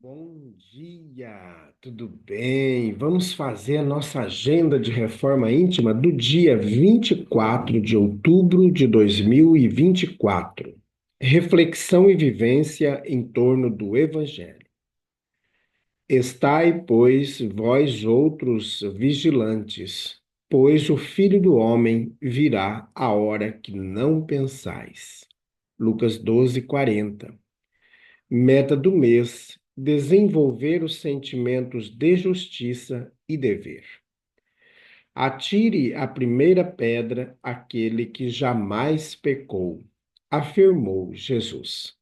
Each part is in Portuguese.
Bom dia, tudo bem? Vamos fazer a nossa agenda de reforma íntima do dia 24 de outubro de 2024. Reflexão e vivência em torno do Evangelho. Estai, pois, vós outros vigilantes, pois o Filho do Homem virá a hora que não pensais. Lucas 12:40. Meta do mês: desenvolver os sentimentos de justiça e dever. Atire a primeira pedra aquele que jamais pecou, afirmou Jesus.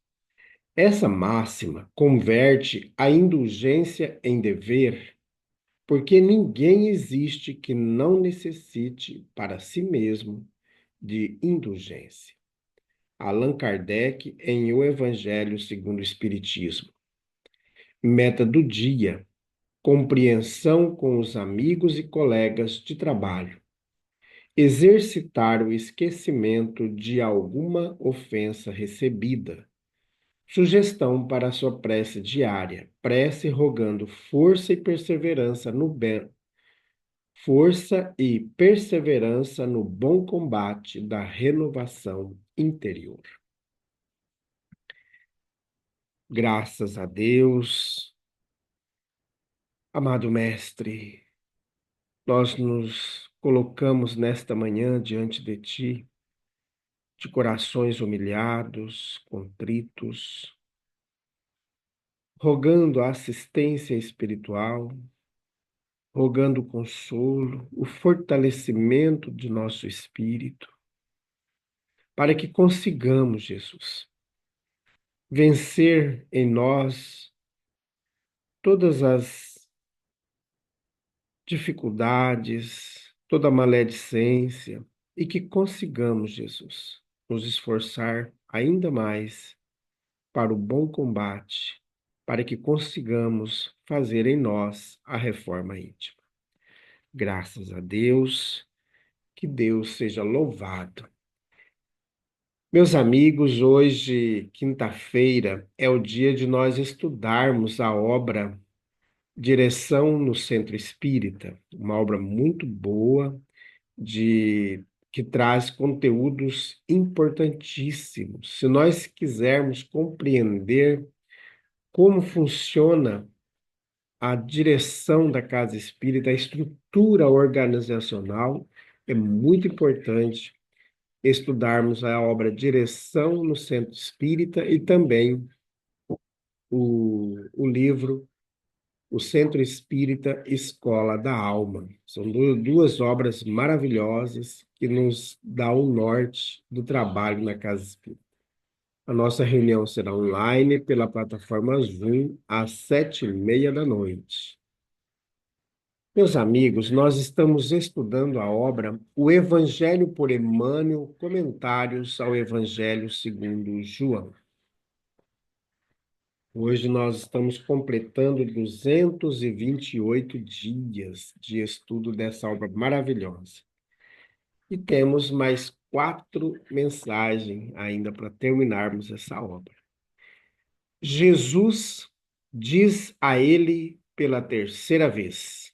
Essa máxima converte a indulgência em dever, porque ninguém existe que não necessite para si mesmo de indulgência. Allan Kardec, em O Evangelho segundo o Espiritismo. Meta do dia: compreensão com os amigos e colegas de trabalho. Exercitar o esquecimento de alguma ofensa recebida. Sugestão para a sua prece diária. Prece rogando força e perseverança no bom combate da renovação interior. Graças a Deus, amado Mestre, nós nos colocamos nesta manhã diante de Ti, de corações humilhados, contritos, rogando a assistência espiritual, rogando o consolo, o fortalecimento de nosso espírito, para que consigamos, Jesus, vencer em nós todas as dificuldades, toda a maledicência, e que consigamos, Jesus, nos esforçar ainda mais para o bom combate, para que consigamos fazer em nós a reforma íntima. Graças a Deus, que Deus seja louvado. Meus amigos, hoje, quinta-feira, é o dia de nós estudarmos a obra Direção no Centro Espírita, uma obra muito boa que traz conteúdos importantíssimos. Se nós quisermos compreender como funciona a direção da casa espírita, a estrutura organizacional, é muito importante estudarmos a obra Direção no Centro Espírita e também o livro O Centro Espírita Escola da Alma. São duas obras maravilhosas que nos dão o norte do trabalho na casa espírita. A nossa reunião será online pela plataforma Zoom às 7h30 da noite. Meus amigos, nós estamos estudando a obra O Evangelho por Emmanuel, Comentários ao Evangelho segundo João. Hoje nós estamos completando 228 dias de estudo dessa obra maravilhosa. E temos mais 4 mensagens ainda para terminarmos essa obra. Jesus diz a ele pela terceira vez: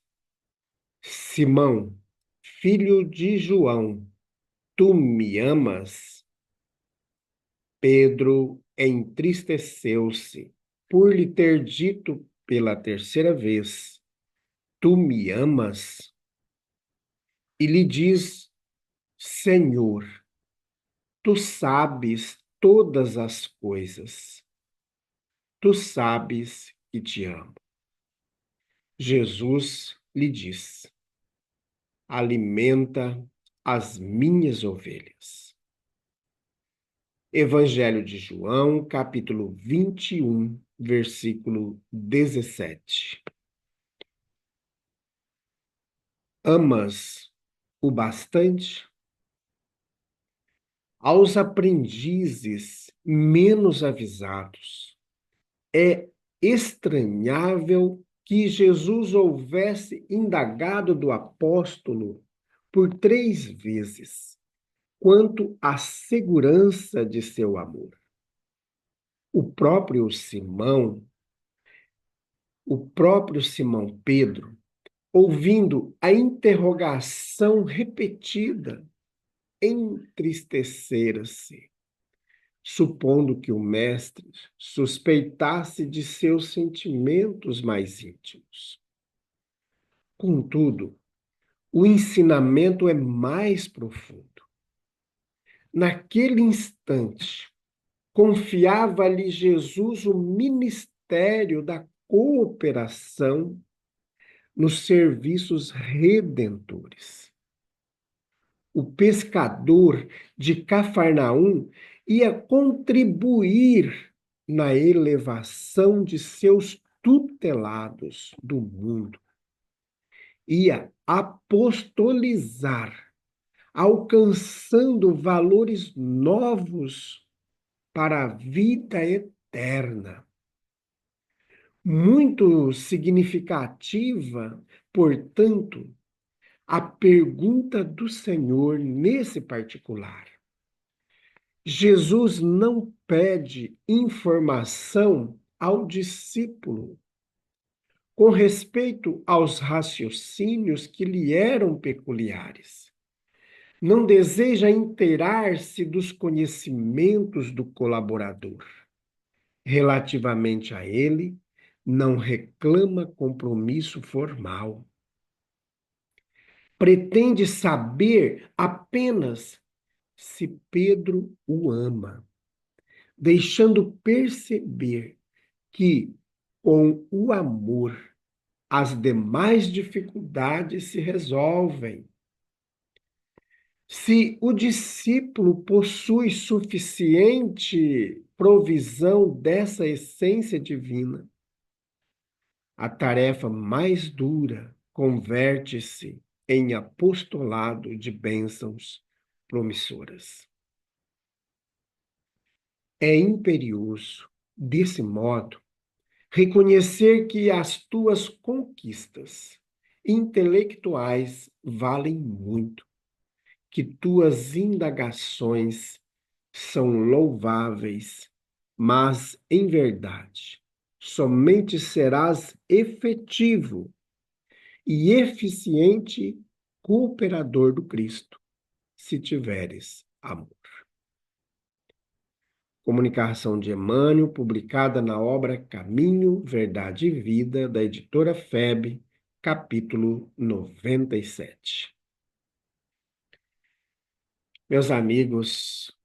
Simão, filho de João, tu me amas? Pedro entristeceu-se por lhe ter dito pela terceira vez: Tu me amas? E lhe diz: Senhor, tu sabes todas as coisas. Tu sabes que te amo. Jesus lhe diz: Alimenta as minhas ovelhas. Evangelho de João, capítulo 21, versículo 17. Amas o bastante? Aos aprendizes menos avisados, é estranhável que Jesus houvesse indagado do apóstolo por 3 vezes quanto à segurança de seu amor. O próprio Simão O próprio Simão Pedro, ouvindo a interrogação repetida, entristecera-se, supondo que o mestre suspeitasse de seus sentimentos mais íntimos. Contudo, o ensinamento é mais profundo. Naquele instante, confiava-lhe Jesus o ministério da cooperação nos serviços redentores. O pescador de Cafarnaum ia contribuir na elevação de seus tutelados do mundo, ia apostolizar, alcançando valores novos para a vida eterna. Muito significativa, portanto, a pergunta do Senhor nesse particular. Jesus não pede informação ao discípulo com respeito aos raciocínios que lhe eram peculiares. Não deseja inteirar-se dos conhecimentos do colaborador. Relativamente a ele, não reclama compromisso formal. Pretende saber apenas se Pedro o ama, deixando perceber que, com o amor, as demais dificuldades se resolvem. Se o discípulo possui suficiente provisão dessa essência divina, a tarefa mais dura converte-se em apostolado de bênçãos promissoras. É imperioso, desse modo, reconhecer que as tuas conquistas intelectuais valem muito, que tuas indagações são louváveis, mas, em verdade, somente serás efetivo e eficiente cooperador do Cristo, se tiveres amor. Comunicação de Emmanuel, publicada na obra Caminho, Verdade e Vida, da editora FEB, capítulo 97. Meus amigos,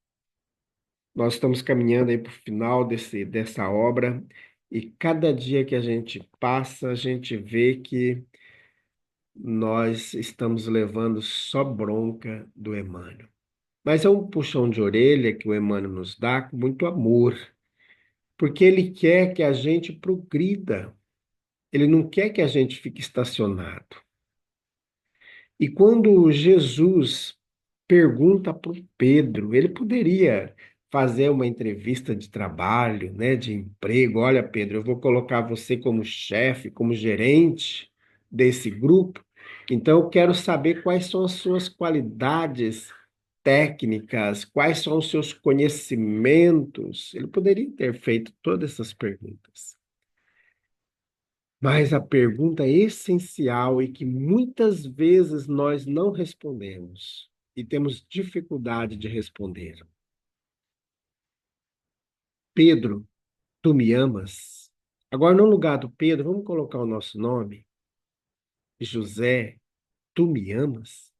nós estamos caminhando aí para o final dessa obra e cada dia que a gente passa, a gente vê que nós estamos levando só bronca do Emmanuel. Mas é um puxão de orelha que o Emmanuel nos dá com muito amor, porque ele quer que a gente progrida, ele não quer que a gente fique estacionado. E quando Jesus pergunta para o Pedro, ele poderia fazer uma entrevista de trabalho, né, de emprego. Olha, Pedro, eu vou colocar você como chefe, como gerente desse grupo. Então, eu quero saber quais são as suas qualidades técnicas, quais são os seus conhecimentos. Ele poderia ter feito todas essas perguntas. Mas a pergunta essencial e que muitas vezes nós não respondemos e temos dificuldade de responder. Pedro, tu me amas? Agora, no lugar do Pedro, vamos colocar o nosso nome. José, tu me amas?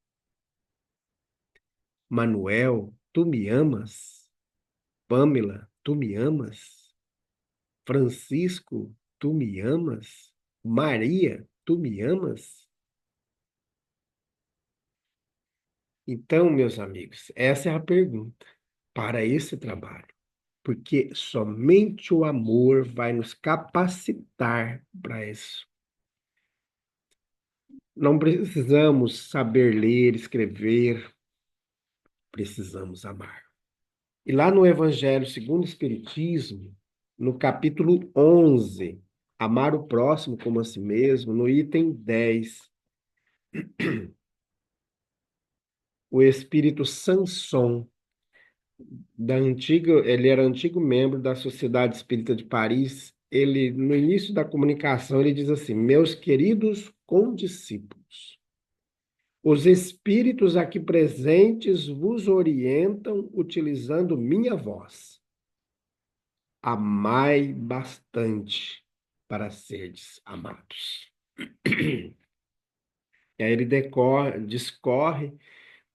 Manuel, tu me amas? Pamela, tu me amas? Francisco, tu me amas? Maria, tu me amas? Então, meus amigos, essa é a pergunta para esse trabalho, porque somente o amor vai nos capacitar para isso. Não precisamos saber ler, escrever, precisamos amar. E lá no Evangelho segundo o Espiritismo, no capítulo 11, amar o próximo como a si mesmo, no item 10, o espírito Sanson, ele era antigo membro da Sociedade Espírita de Paris, ele, no início da comunicação, ele diz assim: meus queridos condiscípulos, os espíritos aqui presentes vos orientam utilizando minha voz. Amai bastante para seres amados. E aí ele discorre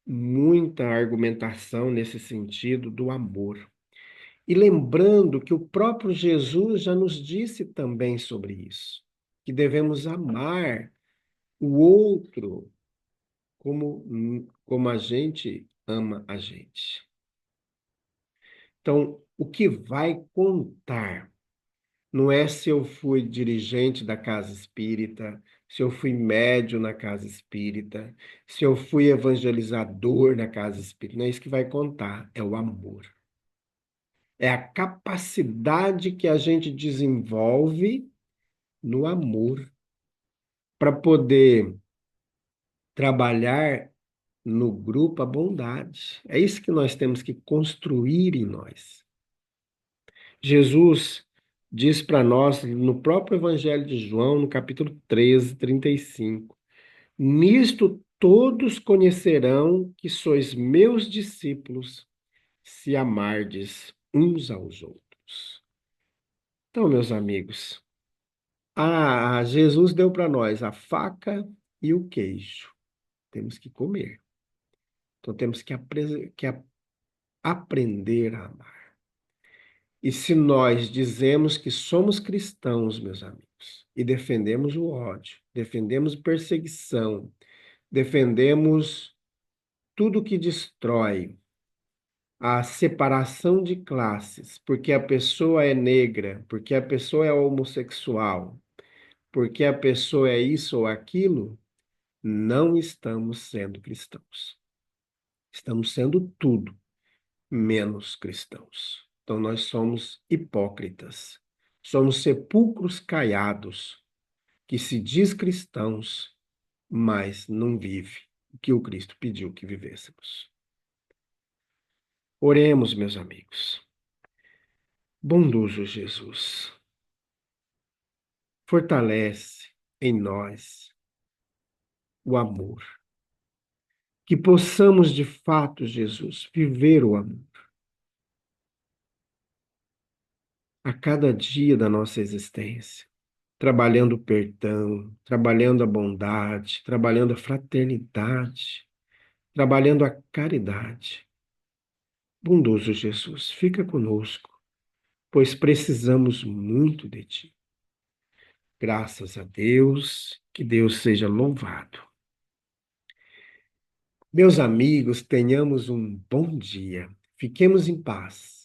muita argumentação nesse sentido do amor. E lembrando que o próprio Jesus já nos disse também sobre isso, que devemos amar o outro como a gente ama a gente. Então, o que vai contar não é se eu fui dirigente da casa espírita, se eu fui médium na casa espírita, se eu fui evangelizador na casa espírita. Não é isso que vai contar, é o amor. É a capacidade que a gente desenvolve no amor para poder trabalhar no grupo a bondade. É isso que nós temos que construir em nós. Jesus diz para nós no próprio Evangelho de João, no capítulo 13, 35: nisto todos conhecerão que sois meus discípulos, se amardes uns aos outros. Então, meus amigos, Jesus deu para nós a faca e o queijo. Temos que comer. Então, temos que aprender a amar. E se nós dizemos que somos cristãos, meus amigos, e defendemos o ódio, defendemos perseguição, defendemos tudo que destrói, a separação de classes, porque a pessoa é negra, porque a pessoa é homossexual, porque a pessoa é isso ou aquilo, não estamos sendo cristãos. Estamos sendo tudo menos cristãos. Então, nós somos hipócritas. Somos sepulcros caiados, que se diz cristãos, mas não vive o que o Cristo pediu que vivêssemos. Oremos, meus amigos. Bondoso Jesus, fortalece em nós o amor. Que possamos, de fato, Jesus, viver o amor a cada dia da nossa existência, trabalhando o perdão, trabalhando a bondade, trabalhando a fraternidade, trabalhando a caridade. Bondoso Jesus, fica conosco, pois precisamos muito de Ti. Graças a Deus, que Deus seja louvado. Meus amigos, tenhamos um bom dia. Fiquemos em paz.